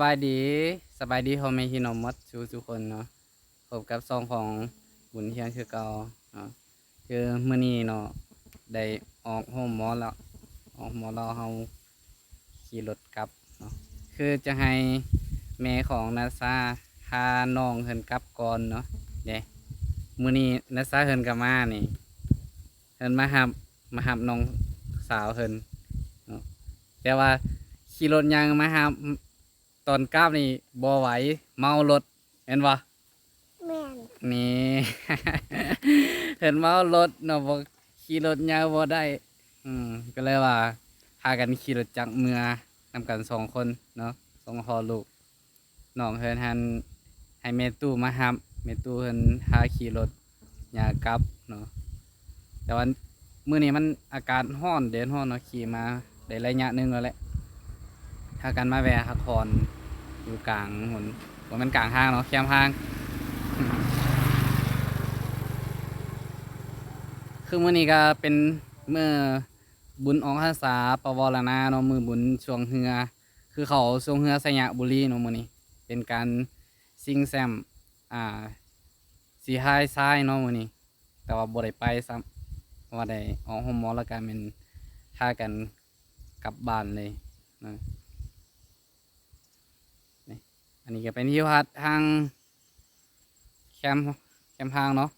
บายดีสบายดีพ่อแม่พี่น้องหมดทุกคนเนาะพบกับซองของบุญเฮียงคือเก่าเนาะคือมื้อนี้เนาะได้ออกโฮมหมอแล้วออกหมอแล้วเฮาขี่รถกลับเนาะคือจะให้แม่ของนาซาพาน้องเฮินกลับก่อนเนาะเด้มื้อนี้นาซาเฮินกลับมานี่เฮินมาหับน้องสาวเฮินเนาะแต่ว่าขี่รถยังมาหับ ตอนกราบนี่บ่ไหวเมารถเห็นบ่แม่นนี่ เห็นเมารถเนาะบ่ขี่รถยาวบ่ได้ก็เลยว่าพากันขี่รถจักรเมื่อนำกัน2 คนเนาะ2พ่อลูกน้องเพิ่นหันให้แม่ตู้มารับแม่ตู้เพิ่นพาขี่รถยากลับเนาะแต่ว่ามื้อนี้มันอากาศร้อนแดดร้อนเนาะขี่มาได้ระยะหนึงแล้วแหละพากันมาแวะพักผ่อนอยู่กลางหนว่ามันกลางทางเนาะแคมทาง คือมื้อนี้ก็เป็นมื้อบุญออกพรรษาปวารณาเนาะมื้อบุญช่วงเรือคือเขาช่วงเรือสยบุรีเนาะมื้อนี้เป็นการชิงแชมป์สีไฮทรายเนาะมื้อนี้แต่ว่าบ่ได้ไปซ้ำเพราะว่าได้ออกโรงหมอแล้วก็แม่นพากันกลับบ้านเลยนะนี่อันนี้ก็เป็นที่พักทางแคมป์ทางเนาะ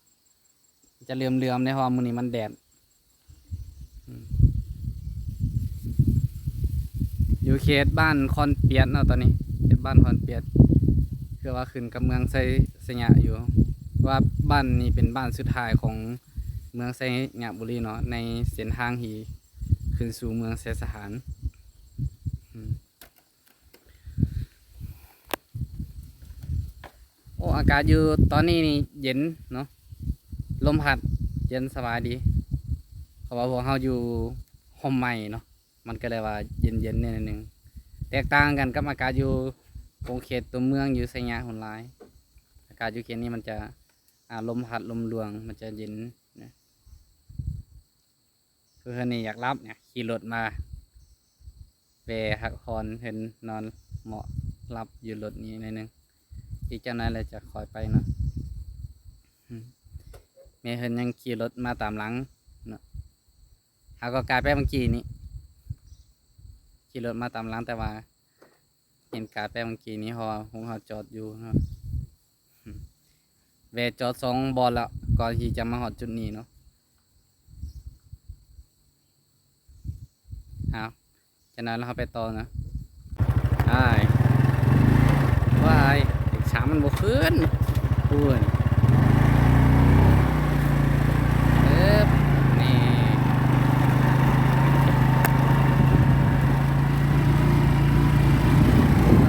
จะเหลื่อมๆในเพราะว่ามื้อนี้มันแดดอยู่เขตบ้านคอนเปียดเนาะตอนนี้เขตบ้านคอนเปียดคือว่าขึ้นกับเมืองไซสยะอยู่ว่าบ้านนี้เป็นบ้านสุดท้ายของเมืองไซยะบุรีเนาะในเส้นทางที่ขึ้นสู่เมืองไซสถานโอ้อากาศอยู่ตอนนี้นี่เย็นเนาะลมพัดเย็นสบายดีเพราะว่าพวกเราอยู่ห่มใหม่เนาะมันก็เลยว่าเย็นๆนิดนึงแตกต่างกันกับอากาศอยู่ตรงเขตตัวเมืองอยู่ไซยะหุ่นหลายอากาศอยู่เขตนี้มันจะลมพัดลมรวงมันจะเย็นนะคือคนนี้อยากรับเนี่ยขี่รถมาไปพักผ่อนเห็นนอนเหมาะรับอยู่รถนี้นิดนึงอีกเจ้านายเลยจะคอยไปเนาะเมย์เห็นยังขี่รถมาตามหลังเนาะเขาก็กลายไปเมื่อกี้นี้ขี่รถมาตามหลังแต่ว่าเห็นกลายไปเมื่อกี้นี้พอผมเขาจอดอยู่เนาะแวะจอด2 บอลแล้วก่อนที่จะมาหอดจุดนี้เนาะเอาจากนั้นเราไปต่อนะได้ว้ายเด็กช้ามันบกขึ้นพูดนี่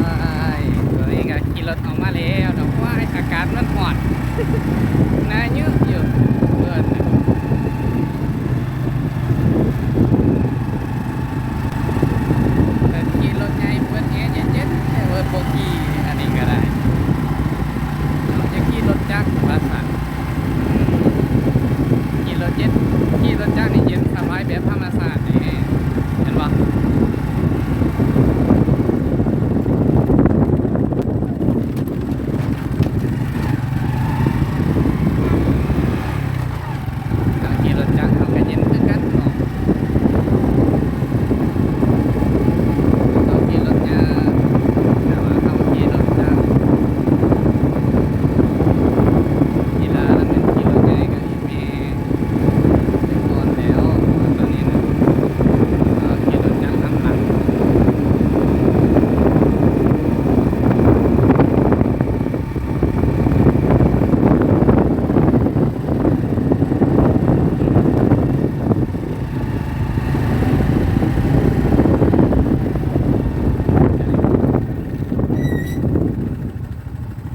ว้ายตัวนี้ก็ขี่รถออกมาแล้วเนาะว้ายอากาศมันร้อนน่ายืดอยู่เพื่อนแต่ขี่รถใหญ่เพื่อนแอร์เย็นๆแต่เพื่อนโบกี้อันนี้ก็ได้จะขี่รถจักรภาษาขี่รถเย็นขี่รถจักรนี่เย็นสบายแบบธรรมชาตินี่เห็นปะขี่รถจักรเขาก็เย็นคือกันเนาะเขาขี่รถยากแต่ว่าเขาขี่รถจักรกีฬาแล้วมันขี่รถใหญ่ก็อีกแม่เป็นก่อนแล้วตอนนี้นะขี่รถจักรน้ำหนัก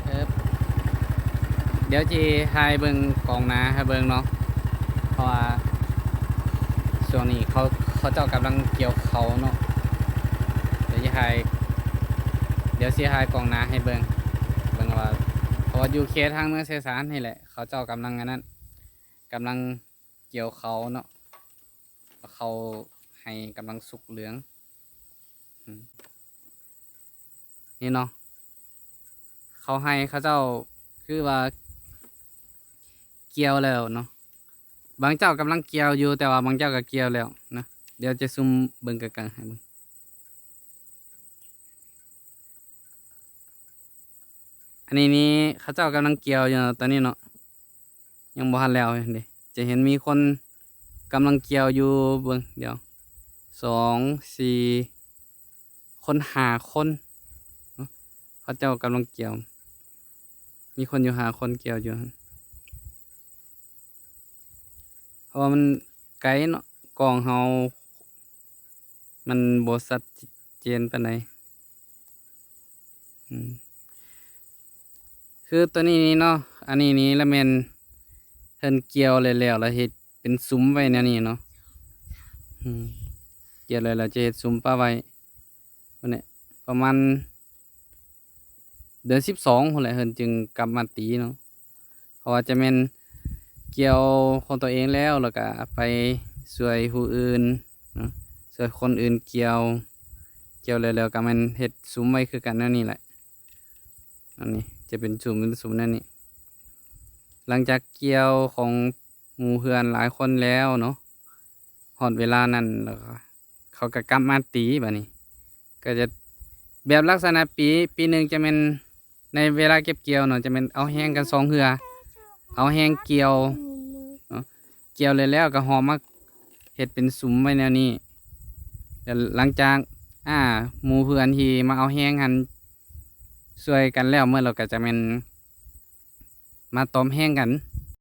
เออเดี๋ยวจีให้เบิ่งกองนาให้เบิ่งเนาะเพราะว่าช่วงนี้เขาเจ้ากำลังเกี่ยวเขาเนาะเดี๋ยวจะให้เดี๋ยวสิให้กองนาให้เบิ่งว่าเพราะว่าอยู่เขตทางเมืองเซสานนี่แหละเขาเจ้ากำลังอันนั้นกำลังเกี่ยวเขาเนาะเขาให้กำลังสุกเหลือง นี่เนาะเขาให้เขาเจ้าคือว่าเกี่ยวแล้วเนาะบางเจ้ากำลังเกี่ยวอยู่แต่ว่าบางเจ้าก็เกี่ยวแล้วนะเดี๋ยวจะซุ่มเบิ่งกลางๆให้เบิ่งอันนี้นี่เขาเจ้ากำลังเกี่ยวอยู่เนาะตอนนี้เนาะยังบ่ทันแล้วเด้จะเห็นมีคนกำลังเกี่ยวอยู่เบิ่งเดี๋ยว2 4คน5คนเนาะเขาเจ้ากำลังเกี่ยวมีคนอยู่5คนเกี่ยวอยู่หั่นเพราะว่ามันไกลเนาะกล้องเฮามันบ่ชัดเจนปานใดอืมคือตัวนี้นี่เนาะอันนี้นี่ละแม่นเพิ่นเกี่ยวแล้วแล้วเฮ็ดเป็นซุ้มไว้แนวนี้เนาะอืมเกี่ยวแล้วจะเฮ็ดซุ้มปลาไว้พุ่นแหละประมาณเดือน12พุ่นแหละเพิ่นจึงกลับมาตีเนาะเพราะว่าจะแม่นเกี่ยวของตัวเองแล้วก็ไปช่วยผู้อื่นเนาะช่วยคนอื่นเกี่ยวแล้วก็แม่นเฮ็ดซุ้มไว้คือกันแนวนี้แหละอันนี้จะเป็นซุ้มแนวนี้หลังจากเกี่ยวของหมู่เพื่อนหลายคนแล้วเนาะฮอดเวลานั้นแล้วก็เขาก็กลับมาตีบัดนี้ก็จะแบบลักษณะปีหนึ่งจะเป็นในเวลาเก็บเกี่ยวเนาะจะเป็นเอาแห้งกัน2เทื่อเอาแห้งเกี่ยวเนาะเกี่ยวเลยแล้วก็ห่อมาเฮ็ดเป็นซุ้มไว้แนวนี้แล้วหลังจากหมู่เพื่อนที่มาเอาแห้งหันช่วยกันแล้วเมื่อเราก็จะเป็นมาต้มแห้งกัน